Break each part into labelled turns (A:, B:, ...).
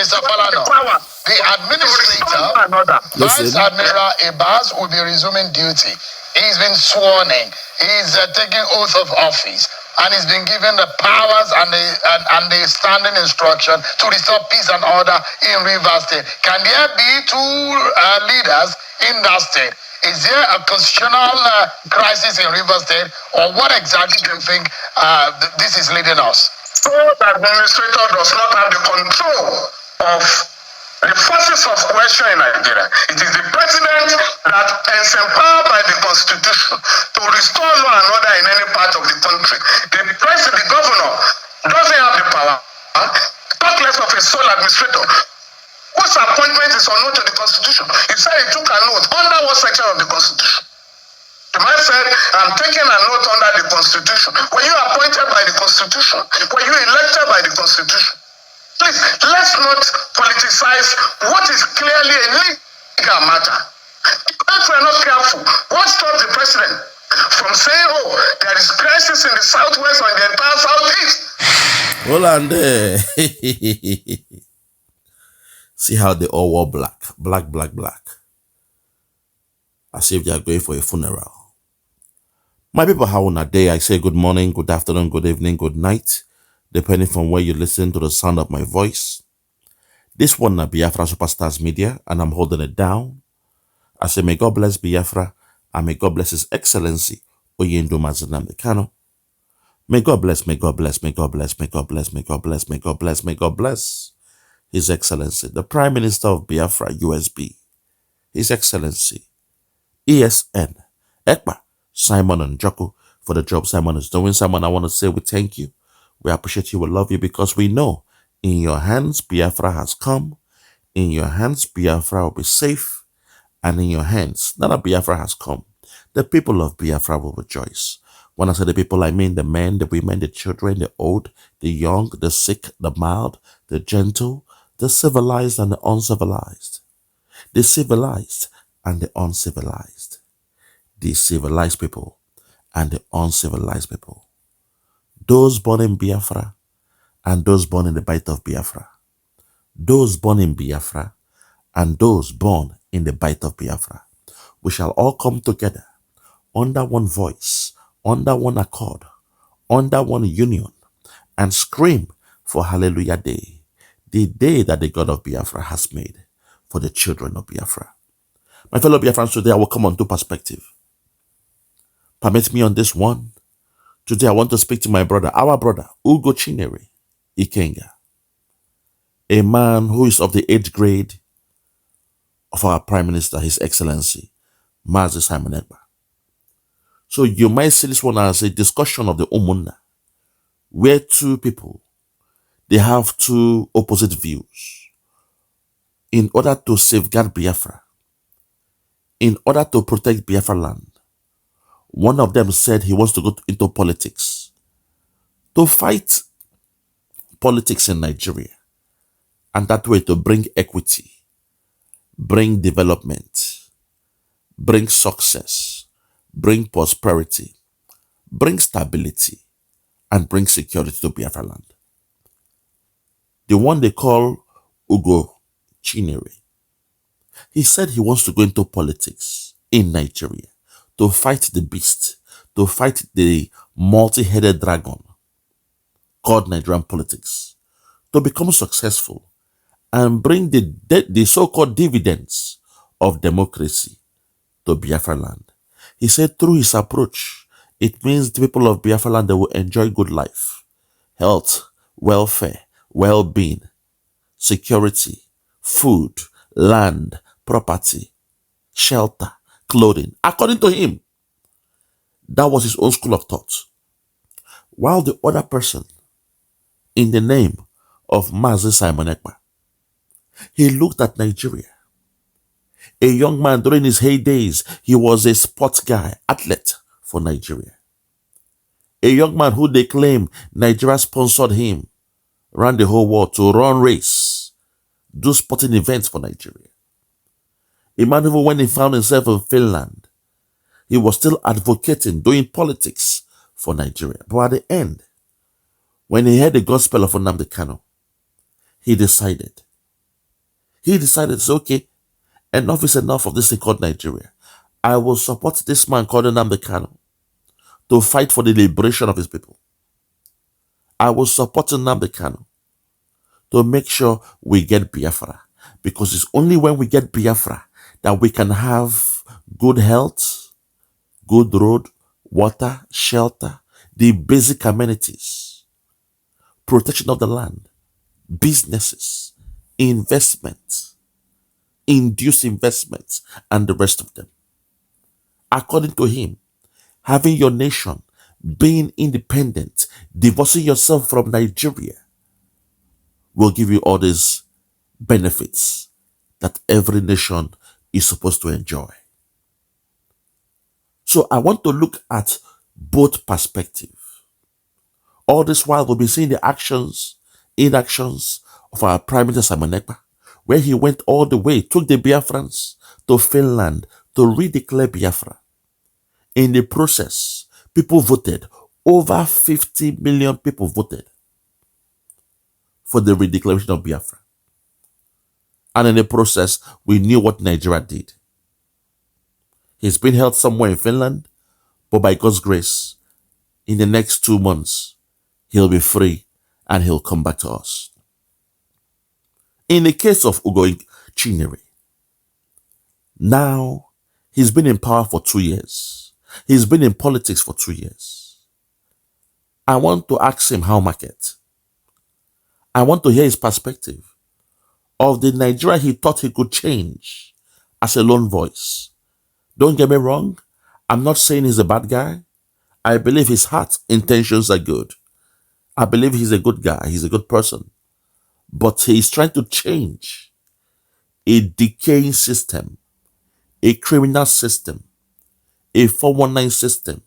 A: Mr. Falano, the administrator, Vice Admiral Ekpa, will be resuming duty. He's been sworn in. He's taking oath of office. And he's been given the powers and the standing instruction to restore peace and order in Rivers State. Can there be two leaders in that state? Is there a constitutional crisis in Rivers State, or what exactly do you think this is leading us? So the administrator does not have the control of the forces of coercion in Nigeria. It is the president that is empowered by the constitution to restore law and order in any part of the country. The president, the governor, doesn't have the power. Talk less of a sole administrator whose appointment is unknown to the constitution. He said he took an oath under what section of the constitution? The man said, I'm taking an oath under the constitution. Were you appointed by the constitution? Were you elected by the constitution? Please, let's not politicize what is clearly a legal matter. If we're not careful, what stops the president from saying, oh, there is crisis in the southwest or in the entire southeast?
B: Hold on there. See how they all wore black. Black, black, black. As if they are going for a funeral. My people, how on a day? I say good morning, good afternoon, good evening, good night, depending from where you listen to the sound of my voice. This one na Biafra Superstars Media, and I'm holding it down. I say may God bless Biafra, and may God bless His Excellency Oyendo Mazinamde Kano. May God bless, may God bless, may God bless, may God bless, may God bless, may God bless, may God bless His Excellency, the Prime Minister of Biafra, USB, His Excellency, ESN, Ekpa, Simon and Joko, for the job Simon is doing. Simon, I want to say we thank you. We appreciate you. We love you because we know in your hands, Biafra has come. In your hands, Biafra will be safe. And in your hands, now that Biafra has come, the people of Biafra will rejoice. When I say the people, I mean the men, the women, the children, the old, the young, the sick, the mild, the gentle, the civilized and the uncivilized. The civilized and the uncivilized. The civilized people and the uncivilized people. Those born in Biafra and those born in the bite of Biafra. Those born in Biafra and those born in the bite of Biafra. We shall all come together under one voice, under one accord, under one union, and scream for Hallelujah Day, the day that the God of Biafra has made for the children of Biafra. My fellow Biafrans, today I will come on two perspectives. Permit me on this one. Today I want to speak to my brother, our brother, Ugochinyere'S, a man who is of the 8th grade of our Prime Minister, His Excellency, Mazi Simon Ekpa. So you might see this one as a discussion of the Umunna, where two people, they have two opposite views. In order to safeguard Biafra, in order to protect Biafra land, one of them said he wants to go into politics, to fight politics in Nigeria, and that way to bring equity, bring development, bring success, bring prosperity, bring stability, and bring security to Biafra land. The one they call Ugochinyere'S, he said he wants to go into politics in Nigeria, to fight the beast, to fight the multi-headed dragon called Nigerian politics, to become successful and bring the so-called dividends of democracy to Biafra land. He said through his approach, it means the people of Biafra land, they will enjoy good life, health, welfare, well-being, security, food, land, property, shelter, clothing. According to him, that was his own school of thought. While the other person, in the name of Mazi Simon Ekpa, he looked at Nigeria. A young man during his heydays, he was a sports guy, athlete for Nigeria. A young man who they claim Nigeria sponsored him around the whole world to run race, do sporting events for Nigeria. A man who, when he found himself in Finland, he was still advocating, doing politics for Nigeria. But at the end, when he heard the gospel of Nnamdi Kanu, he decided He decided, so, okay, enough is enough of this thing called Nigeria. I will support this man called Nnamdi Kanu to fight for the liberation of his people. I will support Nnamdi Kanu to make sure we get Biafra. Because it's only when we get Biafra that we can have good health, good road, water, shelter, the basic amenities, protection of the land, businesses, investments, induced investments, and the rest of them. According to him, having your nation, being independent, divorcing yourself from Nigeria will give you all these benefits that every nation is supposed to enjoy. So I want to look at both perspectives. All this while we'll be seeing the actions, inactions of our Prime Minister Simon Ekpa, where he went all the way, took the Biafrans to Finland to redeclare Biafra. In the process, people voted. Over 50 million people voted for the redeclaration of Biafra. And in the process, we knew what Nigeria did. He's been held somewhere in Finland, but by God's grace, in the next 2 months, he'll be free and he'll come back to us. In the case of Ugochinyere'S, now he's been in power for 2 years. He's been in politics for 2 years. I want to ask him how market. I want to hear his perspective of the Nigeria he thought he could change as a lone voice. Don't get me wrong. I'm not saying he's a bad guy. I believe his heart intentions are good. I believe he's a good guy. He's a good person. But he's trying to change a decaying system, a criminal system, a 419 system,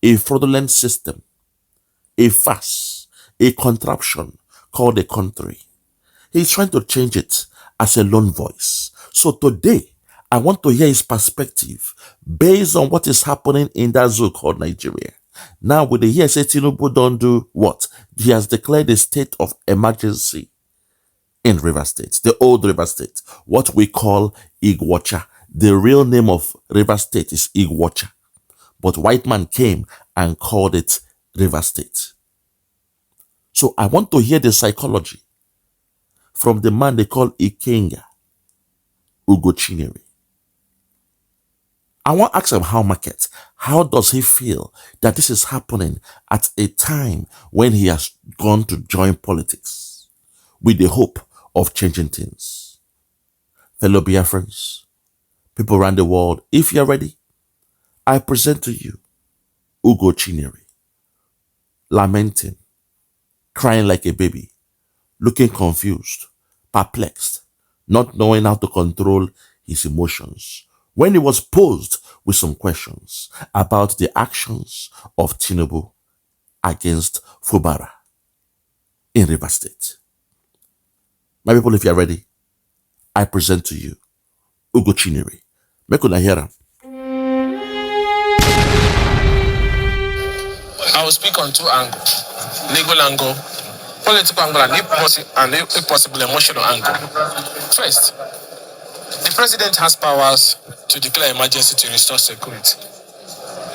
B: a fraudulent system, a farce, a contraption called a country. He's trying to change it as a lone voice. So today, I want to hear his perspective based on what is happening in that zoo called Nigeria. Now, with the hear say Tinubu don't do what? He has declared a state of emergency in River State, the old River State, what we call Ugochinyere'S. The real name of River State is Ugochinyere'S. But white man came and called it River State. So I want to hear the psychology from the man they call Ikenga, Ugochinyere'S. I want to ask him how does he feel that this is happening at a time when he has gone to join politics with the hope of changing things? Fellow Biafrans, people around the world, if you're ready, I present to you Ugochinyere'S, lamenting, crying like a baby, looking confused, perplexed, not knowing how to control his emotions, when he was posed with some questions about the actions of Tinubu against Fubara in River State. My people, if you are ready, I present to you Ugochinyere'S. Make una hear him.
C: I will speak on two angles: legal angle, political angle, and if possible, emotional angle. First, the president has powers to declare emergency to restore security.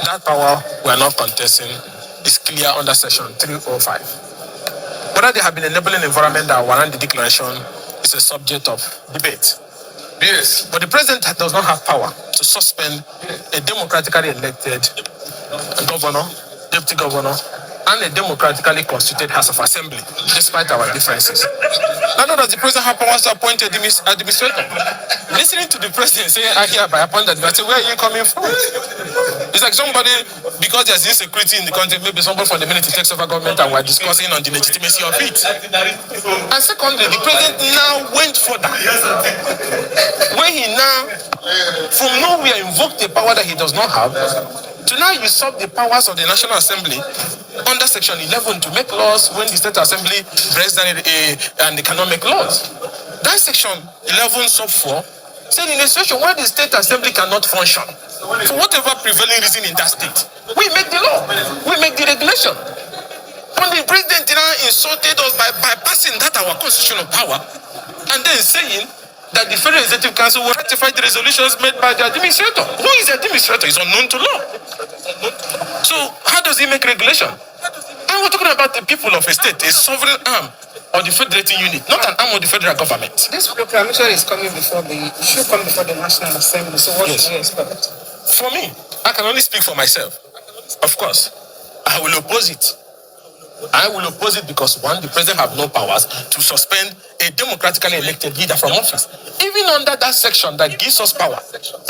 C: That power we are not contesting is clear under section 305. Whether they have been enabling environment that warrant the declaration is a subject of debate. Yes. But the president does not have power to suspend a democratically elected governor, deputy governor, and a democratically constituted House of Assembly, despite our differences. Now, does the president have powers to appoint an administrator? Listening to the president say, I hereby appoint that, I say, where are you coming from? It's like somebody, because there's insecurity in the country, maybe somebody from the military takes over government and we're discussing on the legitimacy of it. And secondly, the president now went further. When he now, from nowhere, invoked a power that he does not have, to now usurp the powers of the National Assembly under Section 11 to make laws when the State Assembly breaks down and they cannot make laws. That Section 11 sub 4 said in a situation where the State Assembly cannot function, for whatever prevailing reason in that state, we make the law, we make the regulation. When the president now insulted us by bypassing that our constitutional power and then saying that the Federal Executive Council will ratify the resolutions made by the administrator. Who is the administrator? Is unknown to law. So how does he make regulation? And we're talking about the people of a state, a sovereign arm of the federating unit, not an arm of the federal government.
D: This proclamation is coming before should come before the National Assembly. So what should we expect?
C: For me, I can only speak for myself. Of course, I will oppose it. I will oppose it because one, the president have no powers to suspend a democratically elected leader from office. Even under that section that gives us power,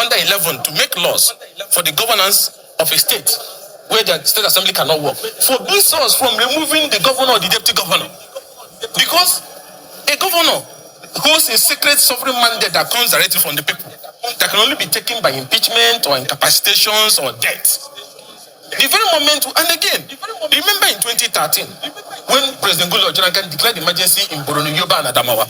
C: under 11, to make laws for the governance of a state where the state assembly cannot work, forbids us from removing the governor or the deputy governor. Because a governor holds a secret sovereign mandate that comes directly from the people, that can only be taken by impeachment or incapacitations or death. The very moment, and again, remember in 2013, when President Goodluck Jonathan declared emergency in Borno, Yoruba, and Adamawa,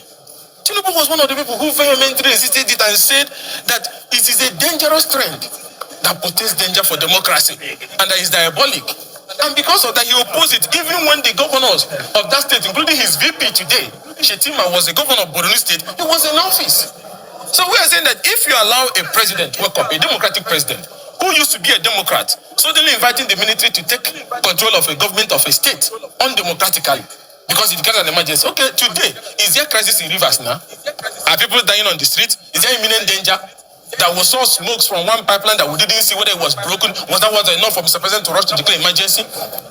C: Tinubu was one of the people who vehemently resisted it and said that it is a dangerous trend that portends danger for democracy and that is diabolic. And because of that, he opposed it, even when the governors of that state, including his VP today, Shetima, was the governor of Borno State, he was in office. So we are saying that if you allow a president to wake up, a democratic president, who used to be a Democrat, suddenly inviting the military to take control of a government of a state undemocratically because it declared an emergency. Okay, today, is there crisis in Rivers now? Are people dying on the street? Is there imminent danger? That was saw smokes from one pipeline that we didn't see whether it was broken. Was that enough for Mr. President to rush to declare emergency?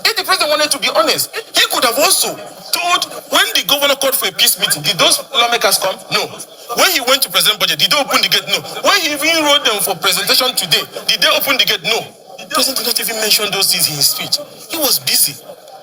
C: If the president wanted to be honest, he could have also told when the governor called for a peace meeting, did those lawmakers come? No. When he went to present budget, did they open the gate? No. When he even wrote them for presentation today, did they open the gate? No. The president did not even mention those things in his speech. He was busy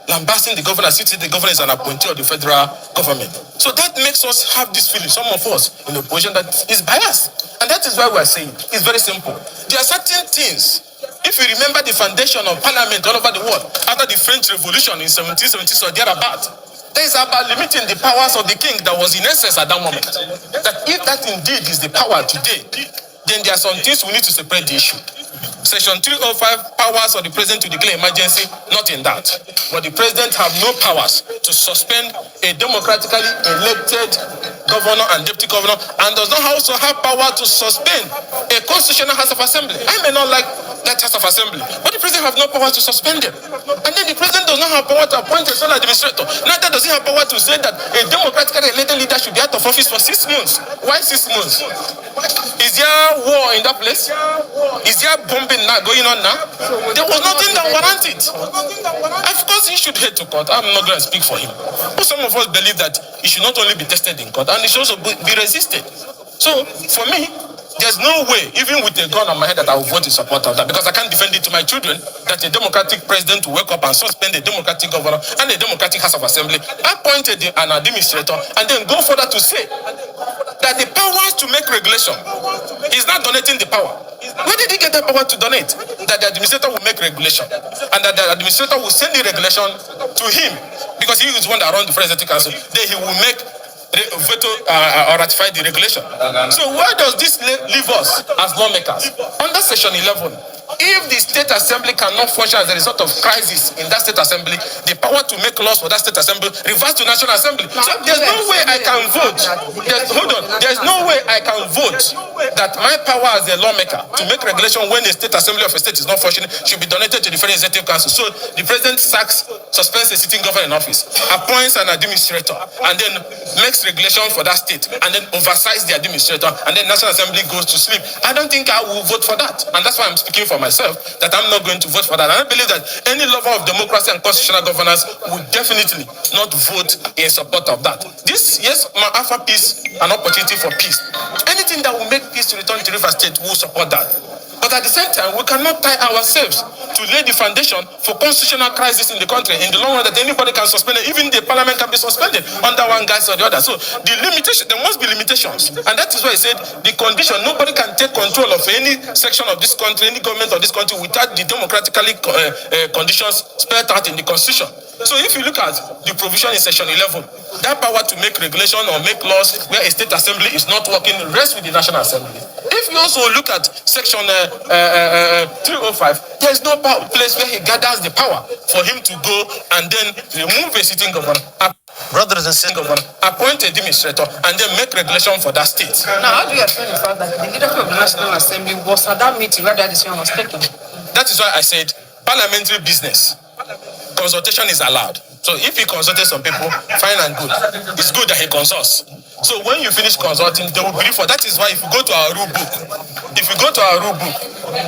C: lambasting the governor, since the governor is an appointee of the federal government. So that makes us have this feeling, some of us in opposition, that is biased. And that is why we are saying it's very simple. There are certain things, if you remember the foundation of parliament all over the world, after the French Revolution in 1770 or thereabout, there is about limiting the powers of the king that was in essence at that moment. That if that indeed is the power today, then there are some things we need to separate the issue. Section 305, powers of the president to declare emergency, not in that. But the president have no powers to suspend a democratically elected governor and deputy governor, and does not also have power to suspend a constitutional House of Assembly. I may not like that House of Assembly, but the president have no power to suspend them. And then the president does not have power to appoint a sole administrator. Neither does he have power to say that a democratically elected leader should be out of office for 6 months. Why 6 months? Is there war in that place? Is there bombing now going on now? There was nothing that warranted. Of course, he should head to court. I'm not going to speak for him. But some of us believe that he should not only be tested in court, and he should also be resisted. So, for me, there's no way, even with a gun on my head, that I will vote in support of that, because I can't defend it to my children that a democratic president will wake up and suspend a democratic governor and a democratic House of Assembly, appointed an administrator, and then go further to say that the powers to make regulation is not donating the power. Where did he get the power to donate? That the administrator will make regulation, and that the administrator will send the regulation to him, because he is the one that runs the Federal Executive Council. Then he will make veto or ratify the regulation. So where does this leave us as lawmakers? Under Section 11, if the state assembly cannot function as a result of crisis in that state assembly, the power to make laws for that state assembly reverts to National Assembly. So there's no way I can vote. There's no way I can vote that my power as a lawmaker to make regulation when the state assembly of a state is not functioning should be donated to the Federal Executive Council. So the president suspends a sitting governor in office, appoints an administrator, and then makes regulation for that state, and then oversights the administrator, and then National Assembly goes to sleep. I don't think I will vote for that. And that's why I'm speaking for myself, that I'm not going to vote for that. And I believe that any lover of democracy and constitutional governance would definitely not vote in support of that. This, yes, my offer peace, an opportunity for peace. Anything that will make peace to return to River State will support that. But at the same time, we cannot tie ourselves to lay the foundation for constitutional crisis in the country in the long run, that anybody can suspend it. Even the parliament can be suspended under one guise or the other. So the limitation, there must be limitations. And that is why I said the condition, nobody can take control of any section of this country, any government of this country, without the democratically conditions spelled out in the constitution. So if you look at the provision in Section 11, that power to make regulation or make laws where a state assembly is not working rests with the National Assembly. If you also look at Section 305, there is no place where he gathers the power for him to go and then remove a sitting governor, brothers and sisters, appoint a administrator and then make regulation for that state.
D: Now, how do you explain the fact that the leadership of the National Assembly was at that meeting where that decision was taken?
C: That is why I said parliamentary business. Consultation is allowed. So if he consulted some people, fine and good. It's good that he consults. So when you finish consulting, they will brief for. That is why if you go to our rule book,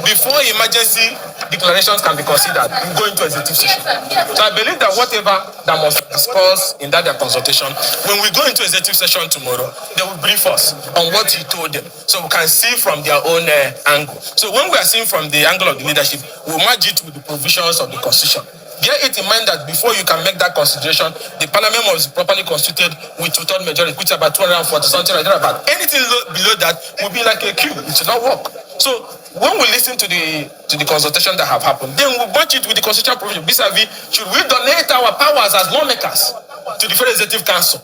C: before emergency declarations can be considered, you go into executive session. So I believe that whatever that must be discussed in that their consultation, when we go into executive session tomorrow, they will brief us on what he told them, so we can see from their own angle. So when we are seeing from the angle of the leadership, we match it with the provisions of the constitution. Bear it in mind that before you can make that consideration, the parliament must be properly constituted with two-thirds majority, which is about 240 something like that. But anything below that will be like a queue. It will not work. So when we listen to the consultation that have happened, then we match it with the constitutional provision. Vis-a-vis, should we donate our powers as lawmakers to the Federal Executive Council?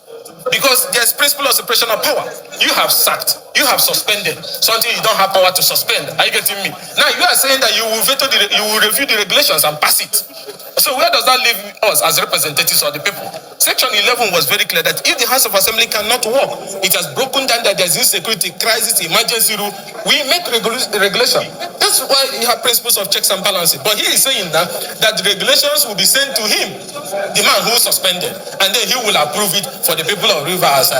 C: Because there's principle of separation of power. You have sacked, you have suspended something you don't have power to suspend. Are you getting me? Now you are saying that you will you will review the regulations and pass it. So where does that leave us as representatives of the people? Section 11 was very clear that if the House of Assembly cannot work, it has broken down that there's insecurity, crisis, emergency rule, we make regulation. That's why you have principles of checks and balances. But he is saying that the regulations will be sent to him, the man who suspended, and then he will approve it for the people of Rivers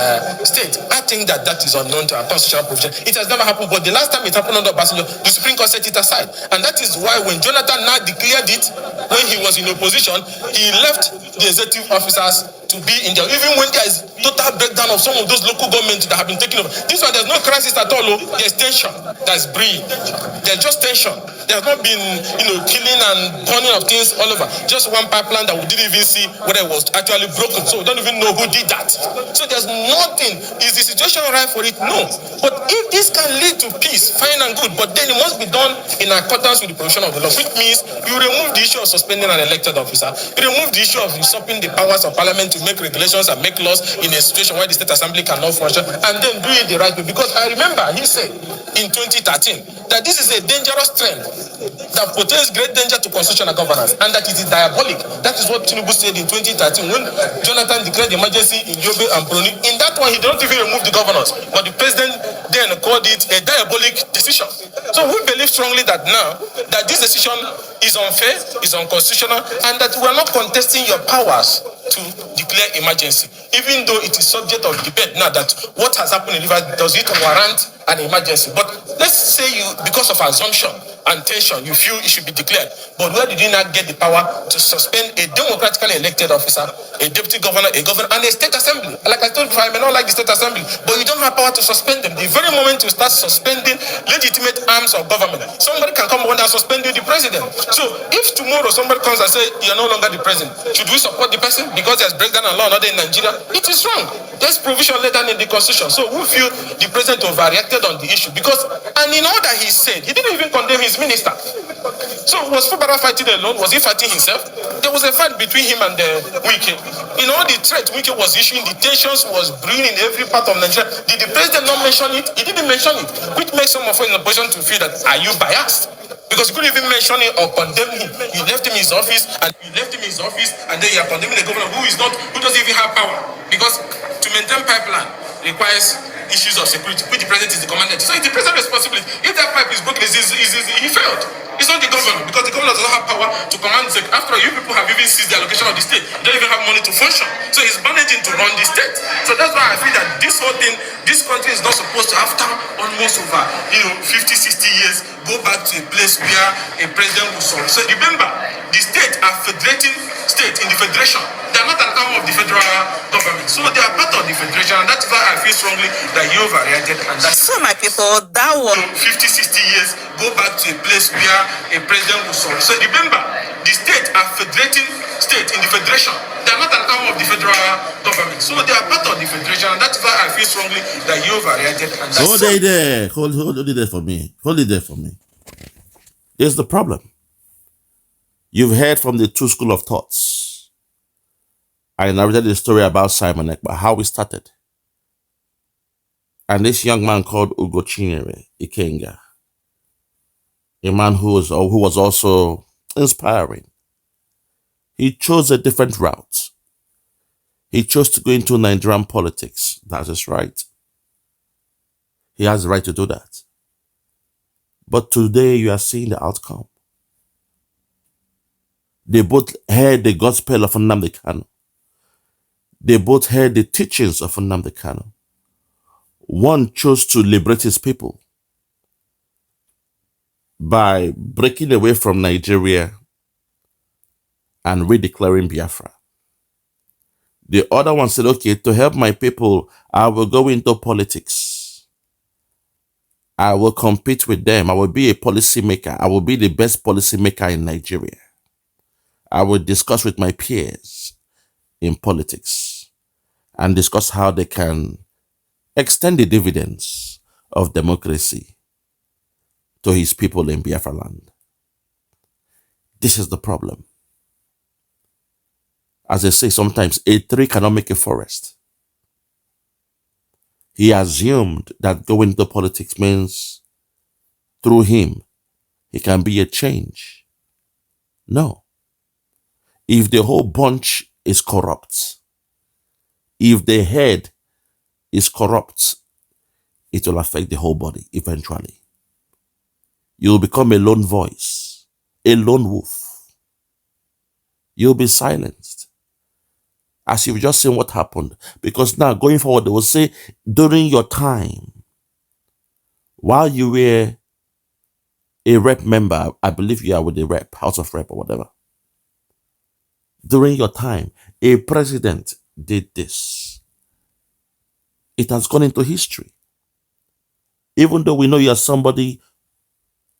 C: State. I think that is unknown to our constitutional provision. It has never happened, but the last time it happened under Obasanjo, the Supreme Court set it aside. And that is why when Jonathan now declared it, when he was in opposition, he left the executive officers to be in there, even when there is total breakdown of some of those local governments that have been taken over. This one, there's no crisis at all. There's tension that's brewing. There's just tension. There's not been, killing and burning of things all over. Just one pipeline that we didn't even see whether it was actually broken. So we don't even know who did that. So there's nothing. Is the situation right for it? No. But if this can lead to peace, fine and good. But then it must be done in accordance with the provision of the law, which means you remove the issue of suspending an elected officer. You remove the issue of usurping the powers of parliament to make regulations and make laws in a situation where the state assembly cannot function, and then do it the right way. Because I remember he said in 2013 that this is a dangerous trend that portends great danger to constitutional governance, and that it is diabolic. That is what Tinubu said in 2013 when Jonathan declared the emergency in Yobe and Bruni. In that one, he didn't even remove the governors, but the president then called it a diabolic decision. So we believe strongly that now that this decision is unfair, is unconstitutional, and that we are not contesting your powers to declare emergency, even though it is subject of debate now that what has happened in Rivers, does it warrant an emergency? But let's say you, because of assumption and tension, you feel it should be declared. But where did you not get the power to suspend a democratically elected officer, a deputy governor, a governor, and a state assembly? Like I told you, I may not like the state assembly, but you don't have power to suspend them. The very moment you start suspending legitimate arms of government, somebody can come and suspend you, the president. So if tomorrow somebody comes and says you're no longer the president, should we support the person because there's breakdown in law and order in Nigeria? It is wrong. There's provision later in the constitution. So we feel the president overreacted on the issue because, and in all that he said, he didn't even condemn his minister. So was Fubara fighting alone? Was he fighting himself? There was a fight between him and Wike. In all the threat Wike was issuing, the tensions was brewing in every part of Nigeria. Did the president not mention it? He didn't mention it, which makes some of us in the position to feel that, are you biased? Because you couldn't even mention it or condemn him. You left him in his office, and then you are condemning the governor who doesn't even have power. Because to maintain pipeline requires issues of security, which the president is the commander. So it's the president's responsibility. If that pipe is broken, he failed. It's not the governor, because the governor does not have power to command the state. After all, you people have even seized the allocation of the state. You don't even have money to function. So he's managing to run the state. So that's why I feel that this whole thing, this country is not supposed to, after almost over 50, 60 years, go back to a place where a president will solve. So remember, the state are federating states in the federation. They are not an arm of the federal government. So they are part of the federation, and that's why I feel strongly that you overreacted. And that's
E: so, my people, that was
C: 50, 60 years, go back to a place where a president will solve. So remember, the state are federating states in the federation. They are not an arm of the federal government. So they are part of the federation, and that's why I feel strongly that you overreacted. And that's
B: hold it there. Hold it there for me. Hold it there for me. Here's the problem. You've heard from the two school of thoughts. I narrated the story about Simon Ekpa, how we started. And this young man called Ugochinyere'S, a man who was also inspiring. He chose a different route. He chose to go into Nigerian politics. That is right. He has the right to do that. But today you are seeing the outcome. They both heard the gospel of Nnamdi Kanu. They both heard the teachings of Nnamdi Kanu. One chose to liberate his people by breaking away from Nigeria and redeclaring Biafra. The other one said, okay, to help my people, I will go into politics. I will compete with them. I will be a policymaker. I will be the best policymaker in Nigeria. I will discuss with my peers in politics and discuss how they can extend the dividends of democracy to his people in Biafra land. This is the problem. As I say sometimes, a tree cannot make a forest. He assumed that going into politics means through him, he can be a change. No. If the whole bunch is corrupt, if the head is corrupt, it will affect the whole body eventually. You'll become a lone voice, a lone wolf. You'll be silenced. As you've just seen what happened. Because now, going forward, they will say, during your time, while you were a rep member, I believe you are with the rep, House of Rep or whatever. During your time, a president did this. It has gone into history. Even though we know you are somebody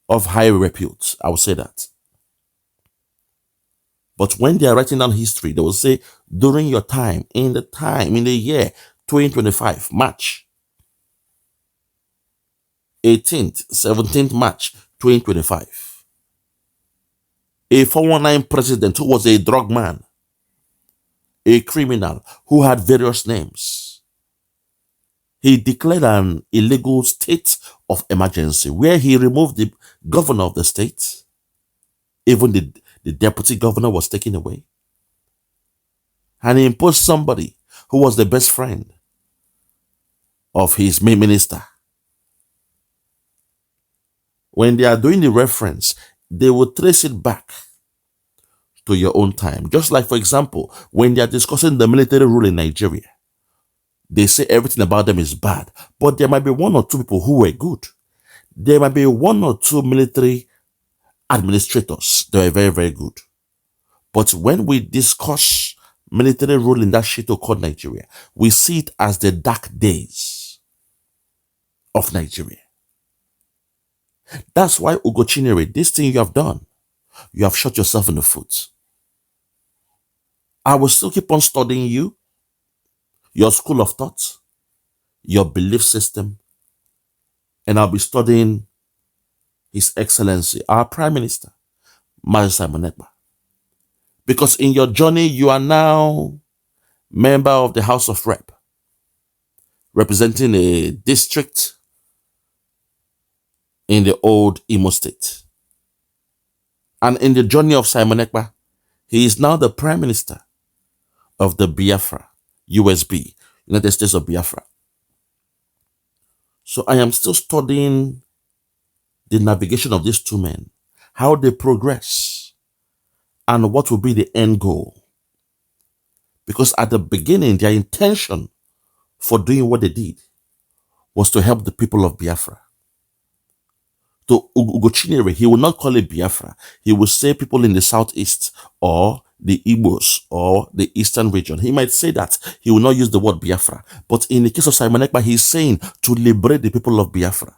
B: of high repute, I will say that. But when they are writing down history, they will say, during your time, in the year 2025, March 18th, 17th March 2025, a 419 president who was a drug man, a criminal who had various names, he declared an illegal state of emergency where he removed the governor of the state. Even the deputy governor was taken away. And he imposed somebody who was the best friend of his main minister. When they are doing the reference, they will trace it back to your own time. Just like, for example, when they are discussing the military rule in Nigeria, they say everything about them is bad. But there might be one or two people who were good. There might be one or two military administrators that were very, very good. But when we discuss military rule in that shit called Nigeria, we see it as the dark days of Nigeria. That's why Ugochinyere'S, this thing you have done, you have shot yourself in the foot. I will still keep on studying you, your school of thought, your belief system, and I'll be studying His Excellency, our Prime Minister, Simon Ekpa. Because in your journey, you are now member of the House of Rep, representing a district in the old Imo State. And in the journey of Simon Ekpa, he is now the Prime Minister of the Biafra, USB, United States of Biafra. So I am still studying the navigation of these two men, how they progress, and what will be the end goal. Because at the beginning, their intention for doing what they did was to help the people of Biafra. To Ugochinyere'S, he will not call it Biafra. He will say people in the southeast or the Igbos or the eastern region. He might say that. He will not use the word Biafra. But in the case of Simon Ekpa, he's saying to liberate the people of Biafra.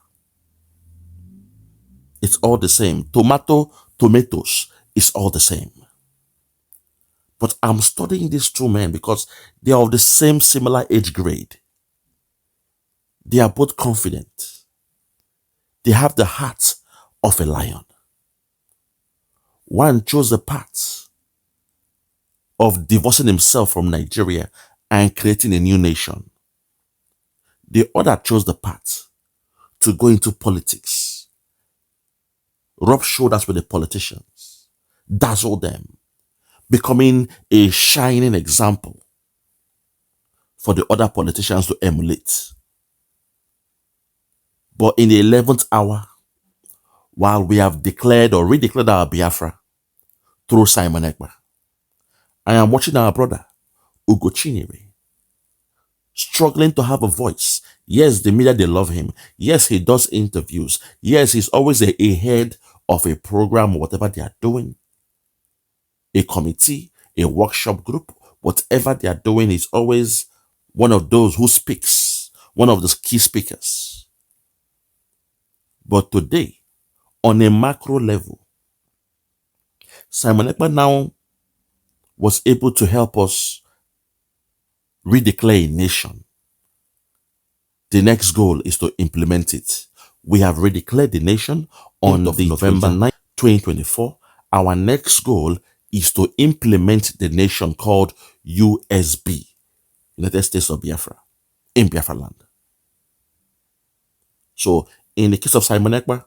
B: It's all the same. Tomatoes, it's all the same. But I'm studying these two men because they are of the same similar age grade. They are both confident. They have the heart of a lion. One chose the path of divorcing himself from Nigeria and creating a new nation. The other chose the path to go into politics, rub shoulders with the politicians, dazzle them, becoming a shining example for the other politicians to emulate. But in the 11th hour, while we have declared or redeclared our Biafra through Simon Ekpa, I am watching our brother, Ugochinyere'S, struggling to have a voice. Yes, the media, they love him. Yes, he does interviews. Yes, he's always a head of a program or whatever they are doing. A committee, a workshop group, whatever they are doing, is always one of those who speaks, one of the key speakers. But today, on a macro level, Simon Ekpa now was able to help us redeclare a nation. The next goal is to implement it. We have redeclared the nation on November 9, 2024. Our next goal is to implement the nation called USB, United States of Biafra, in Biafra land. So, in the case of Simon Ekpa,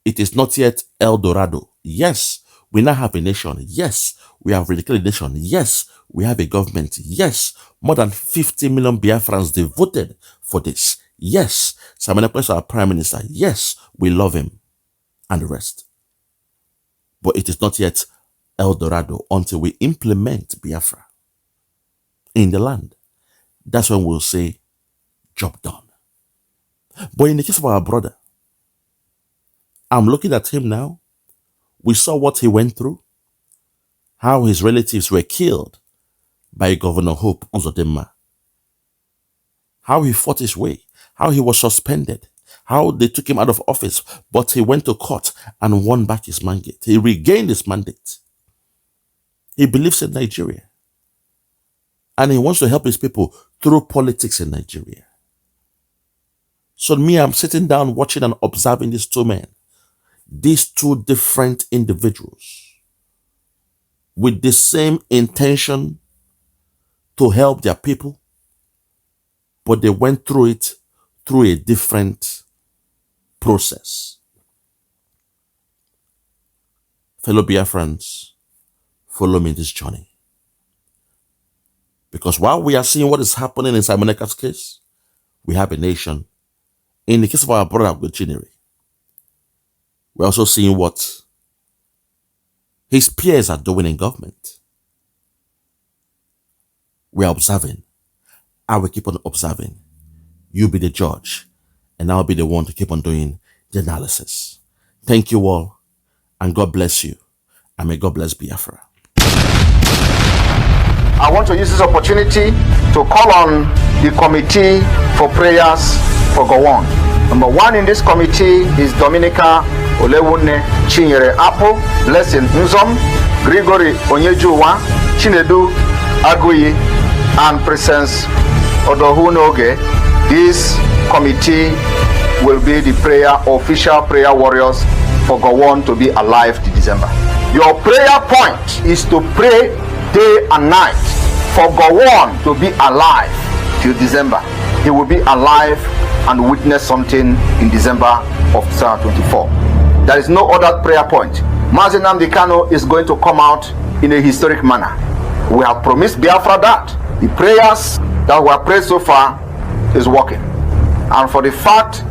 B: it is not yet El Dorado. Yes, we now have a nation. Yes, we have redeclared a nation. Yes, we have a government. Yes, more than 50 million Biafrans, they voted for this. Yes, Simon Ekpa is our prime minister. Yes, we love him and the rest. But it is not yet El Dorado until we implement Biafra in the land. That's when we'll say, job done. But in the case of our brother, I'm looking at him now. We saw what he went through, how his relatives were killed by Governor Hope Uzodinma, how he fought his way, how he was suspended, how they took him out of office, but he went to court and won back his mandate. He regained his mandate. He believes in Nigeria, and he wants to help his people through politics in Nigeria. So me, I'm sitting down watching and observing these two men, these two different individuals with the same intention to help their people, but they went through it through a different process. Fellow Biafrans, follow me in this journey. Because while we are seeing what is happening in Simon Ekpa's case, we have a nation. In the case of our brother Ugochinyere'S, we're also seeing what his peers are doing in government. We're observing. I will keep on observing. You be the judge, and I'll be the one to keep on doing the analysis. Thank you all, and God bless you, and may God bless Biafra.
E: I want to use this opportunity to call on the committee for prayers for Gowon. Number one in this committee is Dominica Ugochinyere'S, Blessing Nzom, Gregory Onyejuwa, Chinedu Aguyi, and Presence Odohunoge. This committee will be the official prayer warriors for Gowon to be alive till December. Your prayer point is to pray day and night for Gowon to be alive till December. He will be alive and witness something in December of 2024. There is no other prayer point. Mazi Nnamdi Kanu is going to come out in a historic manner. We have promised Biafra that the prayers that were prayed so far is working. And for the fact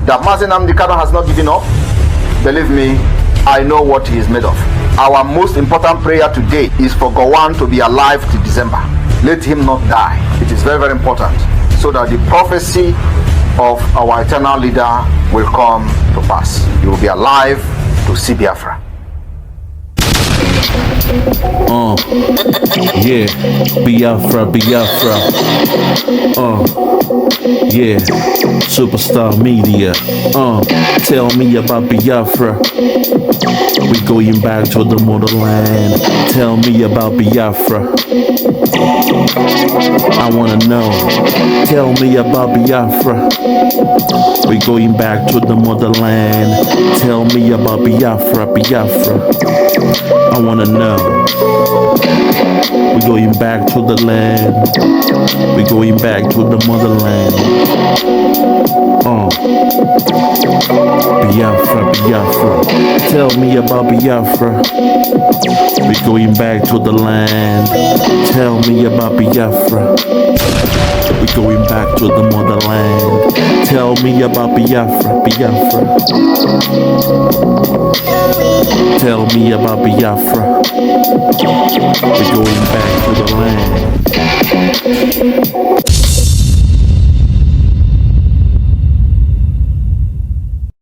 E: that Mazi Nnamdi Kanu has not given up, believe me, I know what he is made of. Our most important prayer today is for Gowon to be alive till December. Let him not die. It is very, very important, so that the prophecy of our eternal leader will come to pass. He will be alive to see Biafra.
B: Yeah, Biafra, Biafra. Yeah, Superstar Media. Tell me about Biafra. We going back to the motherland. Tell me about Biafra. I wanna know. Tell me about Biafra. We going back to the motherland. Tell me about Biafra, Biafra. I wanna know. We're going back to the land. We're going back to the motherland. Biafra, Biafra. Tell me about Biafra. We're going back to the land. Tell me about Biafra. We're going back to the motherland. Tell me about Biafra, Biafra. Tell me about Biafra. We're going back to the land.